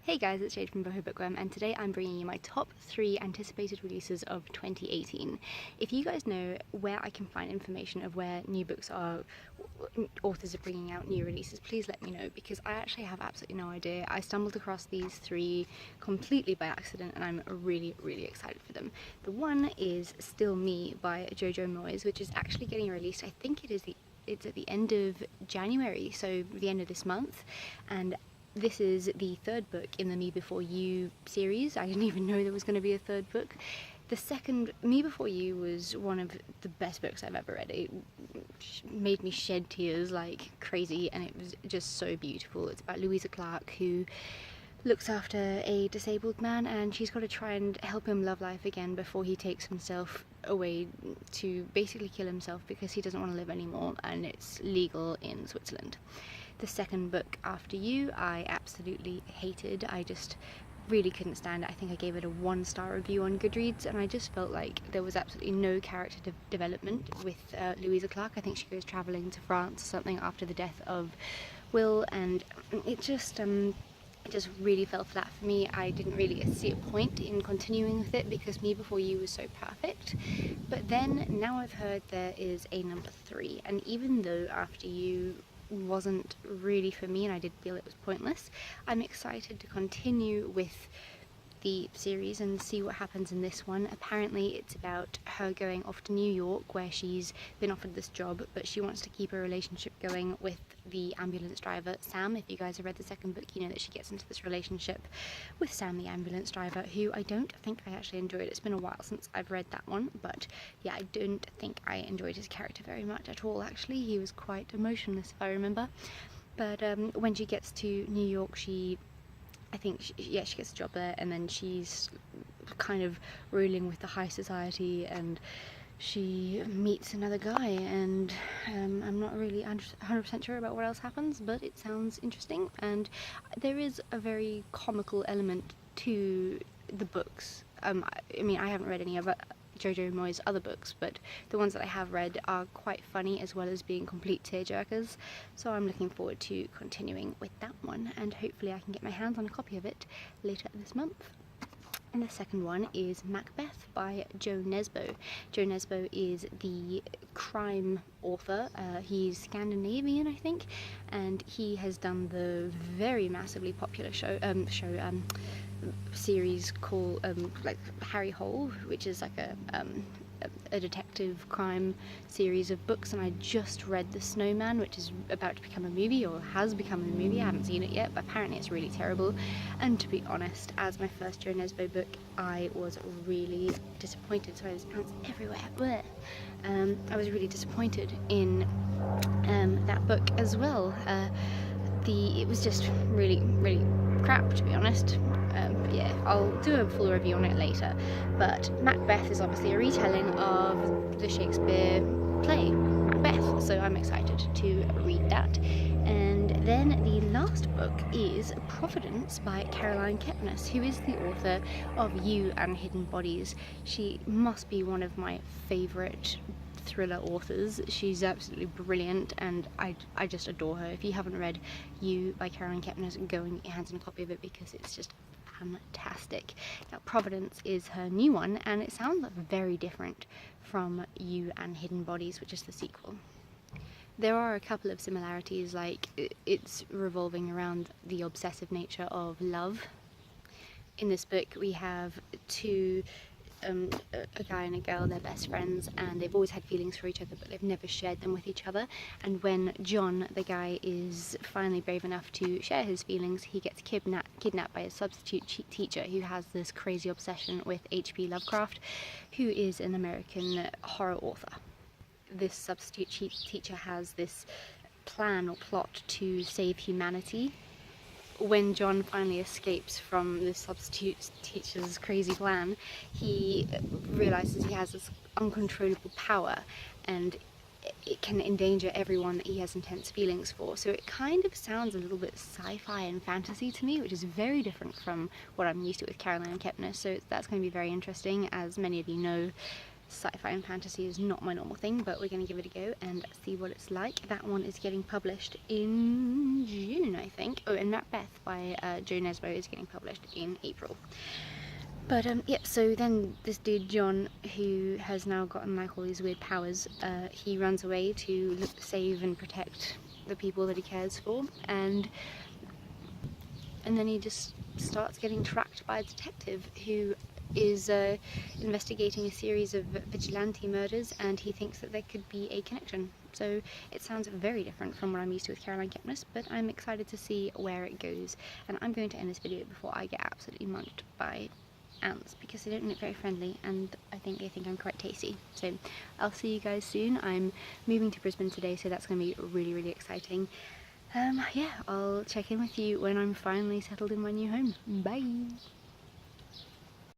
Hey guys, it's Jade from Boho Bookworm, and today I'm bringing you my top 3 anticipated releases of 2018. If you guys know where I can find information of where new books are, authors are bringing out new releases, please let me know, because I actually have absolutely no idea. I stumbled across these 3 completely by accident, and I'm really excited for them. The one is Still Me by Jojo Moyes, which is actually getting released. I think it's at the end of January, so the end of this month, and this is the 3rd book in the Me Before You series. I didn't even know there was going to be a 3rd book. The second, Me Before You, was one of the best books I've ever read. It made me shed tears like crazy, and it was just so beautiful. It's about Louisa Clark, who looks after a disabled man, and she's got to try and help him love life again before he takes himself away to basically kill himself because he doesn't want to live anymore, and it's legal in Switzerland. The second book, After You, I absolutely hated. I just really couldn't stand it. I think I gave it a 1-star review on Goodreads, and I just felt like there was absolutely no character development with Louisa Clark. I think she goes travelling to France or something after the death of Will, and it just really fell flat for me. I didn't really see a point in continuing with it because Me Before You was so perfect. But then, now I've heard there is a number 3, and even though After You wasn't really for me and I did feel it was pointless, I'm excited to continue with the series and see what happens in this one. Apparently it's about her going off to New York, where she's been offered this job, but she wants to keep her relationship going with the ambulance driver Sam. If you guys have read the second book, you know that she gets into this relationship with Sam, the ambulance driver, who I don't think I actually enjoyed. It's been a while since I've read that one, but yeah, I don't think I enjoyed his character very much at all. Actually, he was quite emotionless, if I remember. But when she gets to New York, she gets a job there, and then she's kind of ruling with the high society, and she meets another guy, and I'm not really 100% sure about what else happens, but it sounds interesting, and there is a very comical element to the books. I mean, I haven't read any of Jojo Moyes' other books, but the ones that I have read are quite funny as well as being complete tearjerkers, so I'm looking forward to continuing with that one, and hopefully I can get my hands on a copy of it later this month. And the second one is Macbeth by Jonesbo. Jonesbo is the crime author. He's Scandinavian, I think, and he has done the very massively popular series called like Harry Hole, which is like a detective crime series of books, and I just read The Snowman, which is about to become a movie, or has become a movie. I haven't seen it yet, but apparently it's really terrible. And to be honest, as my first Jonesbo book, I was really disappointed. Sorry, there's ants everywhere. Blech. I was really disappointed in that book as well. It was just really crap, to be honest. Yeah, I'll do a full review on it later, but Macbeth is obviously a retelling of the Shakespeare play Macbeth, so I'm excited to read that. And then the last book is Providence by Caroline Kepnes, who is the author of You and Hidden Bodies. She must be one of my favourite thriller authors. She's absolutely brilliant, and I just adore her. If you haven't read You by Caroline Kepnes, go and get your hands on a copy of it, because it's just fantastic. Now, Providence is her new one, and it sounds very different from You and Hidden Bodies, which is the sequel. There are a couple of similarities, like it's revolving around the obsessive nature of love. In this book we have a guy and a girl, they're best friends, and they've always had feelings for each other, but they've never shared them with each other. And when John, the guy, is finally brave enough to share his feelings, he gets kidnapped by a substitute teacher who has this crazy obsession with H.P. Lovecraft, who is an American horror author. This substitute teacher has this plan or plot to save humanity. When John finally escapes from the substitute teacher's crazy plan, he realizes he has this uncontrollable power, and it can endanger everyone that he has intense feelings for. So it kind of sounds a little bit sci-fi and fantasy to me, which is very different from what I'm used to with Caroline Kepnes, so that's going to be very interesting. As many of you know, sci-fi and fantasy is not my normal thing, but we're going to give it a go and see what it's like. That one is getting published in June, I think. Oh, and Macbeth by Jonesbo is getting published in April. But yeah, so then this dude John, who has now gotten like all these weird powers, he runs away to save and protect the people that he cares for, and then he just starts getting tracked by a detective who is investigating a series of vigilante murders, and he thinks that there could be a connection. So it sounds very different from what I'm used to with Caroline Kepnes, but I'm excited to see where it goes. And I'm going to end this video before I get absolutely munched by ants, because they don't look very friendly, and I think they think I'm quite tasty. So I'll see you guys soon. I'm moving to Brisbane today, so that's going to be really, really exciting. Yeah, I'll check in with you when I'm finally settled in my new home. Bye!